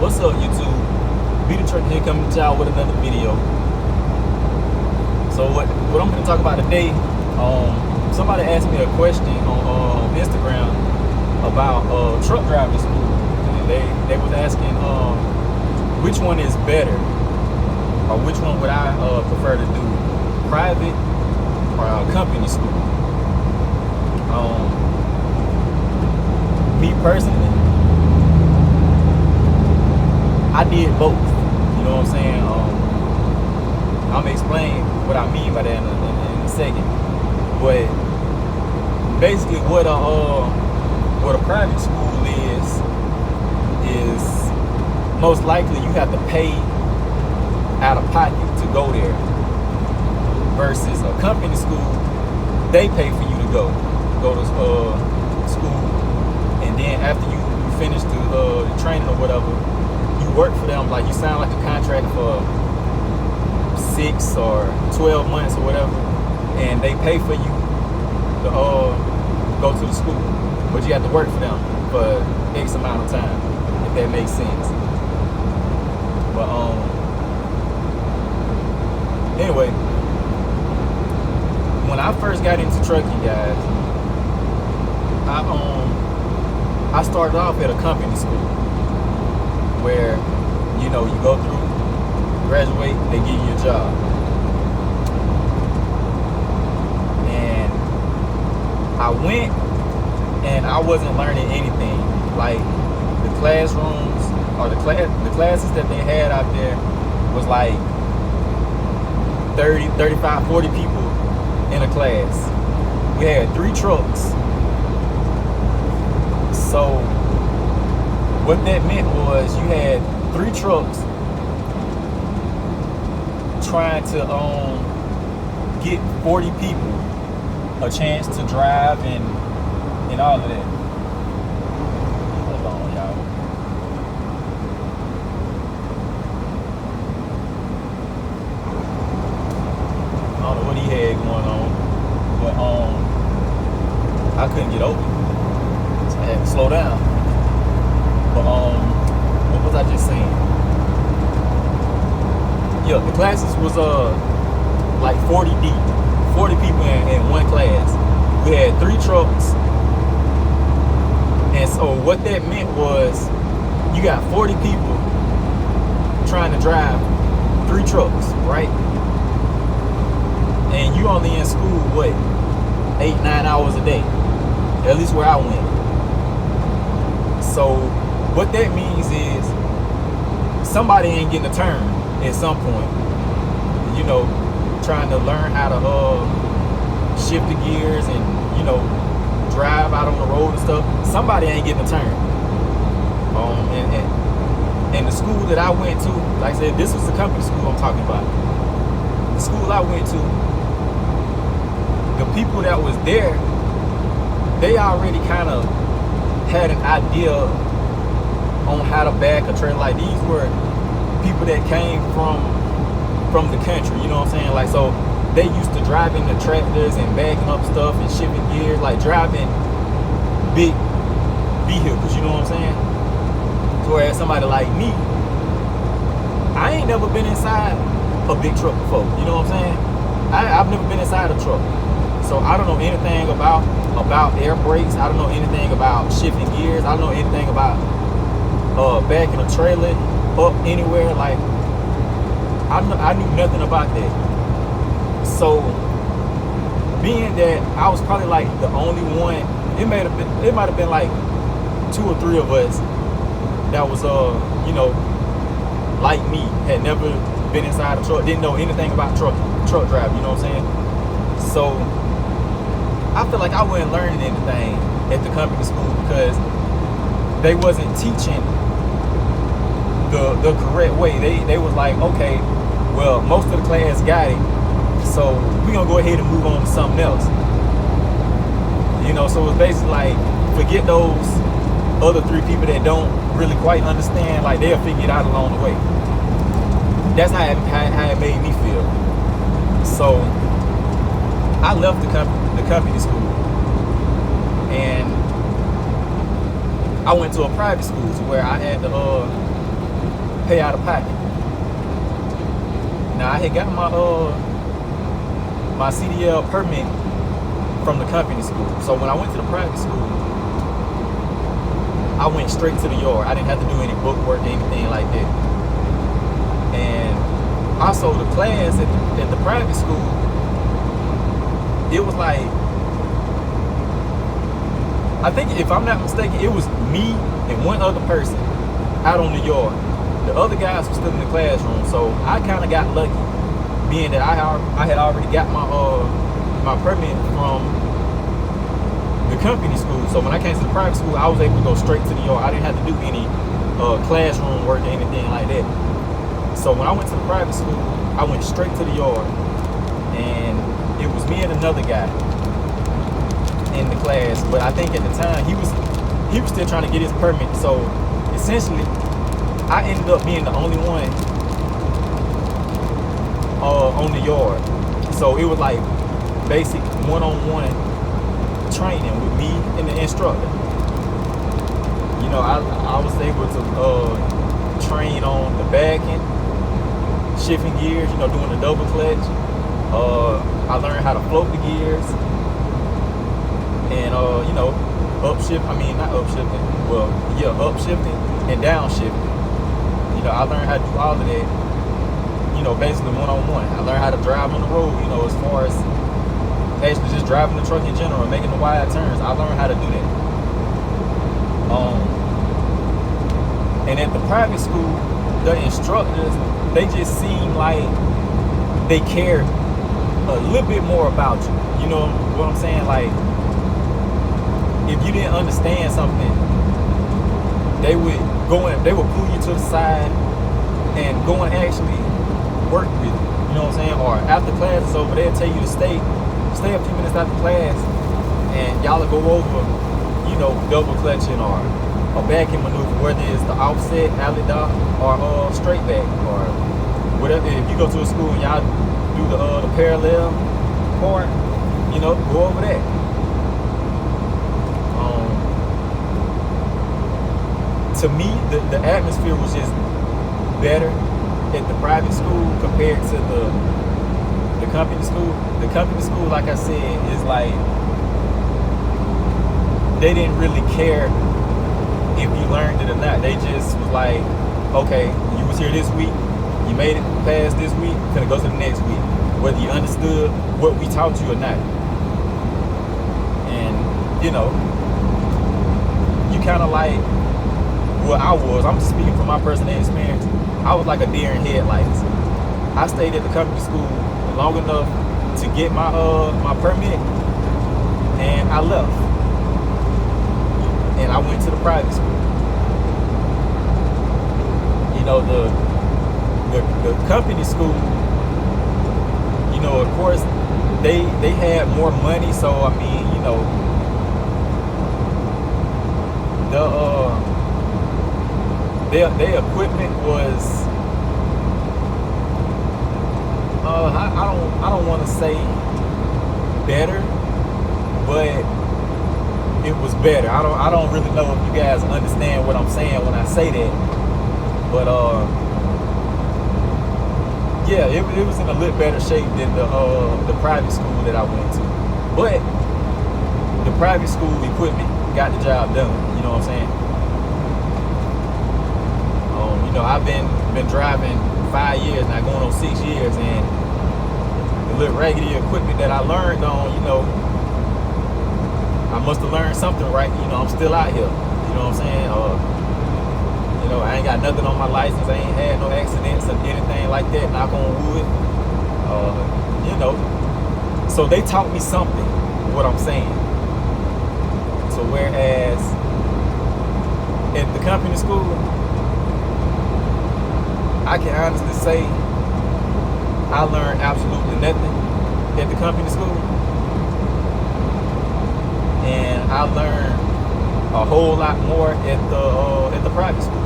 What's up, YouTube? Be the Truck here, coming to y'all with another video. So what I'm going to talk about today, somebody asked me a question on Instagram about truck driving school, and they was asking which one is better, or which one would I prefer to do, private or company school. Me personally, I did both. You know what I'm saying? I'm gonna explain what I mean by that in a second. But basically, what a private school is most likely you have to pay out of pocket to go there. Versus a company school, they pay for you to go to school, and then after you finish the training or whatever, you work for them. Like, you sign like a contract for 6 or 12 months or whatever, and they pay for you to go to the school, but you have to work for them for X amount of time, if that makes sense. But anyway, when I first got into trucking, guys, I started off at a company school where, you know, you go through, graduate, they give you a job. And I went, and I wasn't learning anything. Like, the classrooms, or the classes that they had out there was like 30, 35, 40 people in a class. We had 3 trucks. So what that meant was you had 3 trucks trying to get 40 people a chance to drive and all of that. Hold on, y'all. I don't know what he had going on, but I couldn't get over it, so I had to slow down. But what was I just saying? Yeah, the classes was like 40 deep, 40 people in one class. We had 3 trucks, and so what that meant was you got 40 people trying to drive 3 trucks, right? And you only in school, what, 8-9 hours a day, at least where I went. So what that means is somebody ain't getting a turn at some point, you know, trying to learn how to shift the gears and, you know, drive out on the road and stuff. Somebody ain't getting a turn. And the school that I went to, like I said, this was the company school I'm talking about. The school I went to, the people that was there, they already kind of had an idea on how to back a trailer. Like, these were people that came from the country, you know what I'm saying? Like, so they used to driving the tractors and backing up stuff and shipping gears, like driving big vehicles, you know what I'm saying? So whereas somebody like me, I ain't never been inside a big truck before, you know what I'm saying? I've never been inside a truck, so I don't know anything about air brakes. I don't know anything about shifting gears. I don't know anything about backing a trailer up anywhere. Like, I knew nothing about that. So being that I was probably like the only one, it might have been like 2 or 3 of us that was you know, like me, had never been inside a truck, didn't know anything about truck driving, you know what I'm saying? So I feel like I wasn't learning anything at the company school because they wasn't teaching the correct way. They was like, okay, well, most of the class got it, so we're gonna go ahead and move on to something else. You know, so it's basically like, forget those other 3 people that don't really quite understand, like, they'll figure it out along the way. That's how it made me feel. So I left the company school, and I went to a private school to where I had to pay out of pocket. Now I had got my CDL permit from the company school. So when I went to the private school, I went straight to the yard. I didn't have to do any book work or anything like that. And also the class at the private school, it was like, I think if I'm not mistaken, it was me and one other person out on the yard. The other guys were still in the classroom, so I kind of got lucky, being that I had already got my permit from the company school. So when I came to the private school, I was able to go straight to the yard. I didn't have to do any classroom work or anything like that. So when I went to the private school, I went straight to the yard, and it was me and another guy in the class. But I think at the time he was still trying to get his permit. So essentially, I ended up being the only one on the yard. So it was like basic one-on-one training with me and the instructor. You know, I was able to train on the backing, shifting gears, you know, doing the double clutch. I learned how to float the gears, and you know, upshifting and downshifting. You know, I learned how to do all of that, you know, basically one-on-one. I learned how to drive on the road, you know, as far as actually just driving the truck in general, making the wide turns. I learned how to do that. And at the private school, the instructors, they just seem like they care a little bit more about you. You know what I'm saying? Like, if you didn't understand something, they would pull you to the side and go and actually work with you. You know what I'm saying? Or after class is over, they'll tell you to stay a few minutes after class, and y'all will go over, you know, double clutching or a backing maneuver, whether it's the offset, alley dot, or straight back, or whatever. If you go to a school and y'all do the parallel part, you know, go over that. To me, the atmosphere was just better at the private school compared to the company school. The company school, like I said, is like, they didn't really care if you learned it or not. They just was like, okay, you was here this week, you made it past this week, gonna go to the next week, whether you understood what we taught you or not. And you know, you kind of like, well, I'm just speaking from my personal experience, I was like a deer in headlights. I stayed at the company school long enough to get my permit, and I left, and I went to the private school. You know, the company school, you know, of course they had more money, so I mean, you know, their equipment was I don't want to say better, but it was better. I don't really know if you guys understand what I'm saying when I say that, but yeah, it was in a little better shape than the private school that I went to. But the private school equipment got the job done. You know what I'm saying? You know, I've been driving 5 years now, going on 6 years, and the little raggedy equipment that I learned on, you know, I must have learned something right. You know, I'm still out here. You know what I'm saying? You know, I ain't got nothing on my license. I ain't had no accidents or anything like that, knock on wood. You know, so they taught me something, what I'm saying. So whereas at the company school, I can honestly say I learned absolutely nothing at the company school, and I learned a whole lot more at the private school.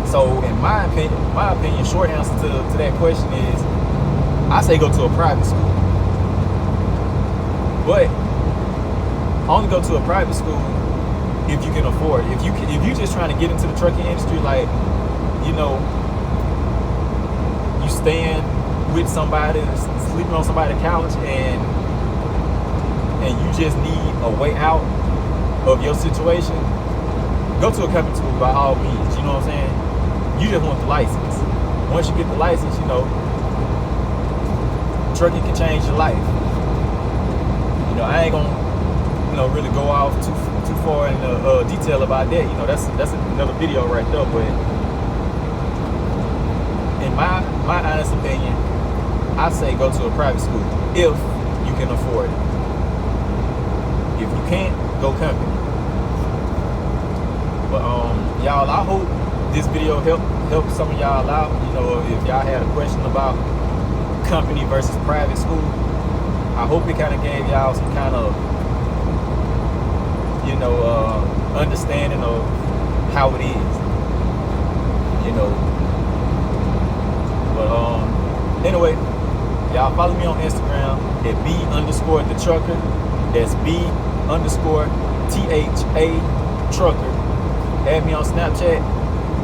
So in my opinion, short answer to that question is, I say go to a private school. But only go to a private school if you can afford it. If you just trying to get into the trucking industry, like, you know, you staying with somebody, sleeping on somebody's couch, and you just need a way out of your situation, go to a company school by all means. You know what I'm saying? You just want the license. Once you get the license, you know, trucking can change your life. You know, I ain't gonna, you know, really go off too far in detail about that. You know, that's another video right there. But in my honest opinion, I say go to a private school if you can afford it. If you can't, go company. But y'all, I hope this video helped some of y'all out. You know, if y'all had a question about company versus private school, I hope it kind of gave y'all some kind of, you know, understanding of how it is. You know. But anyway, y'all follow me on Instagram at B_the trucker. That's B_THA trucker. Add me on Snapchat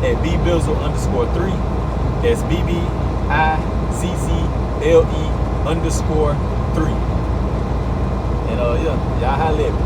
at BBizzle_3. That's BBIZZLE_3. And yeah, y'all holla at me.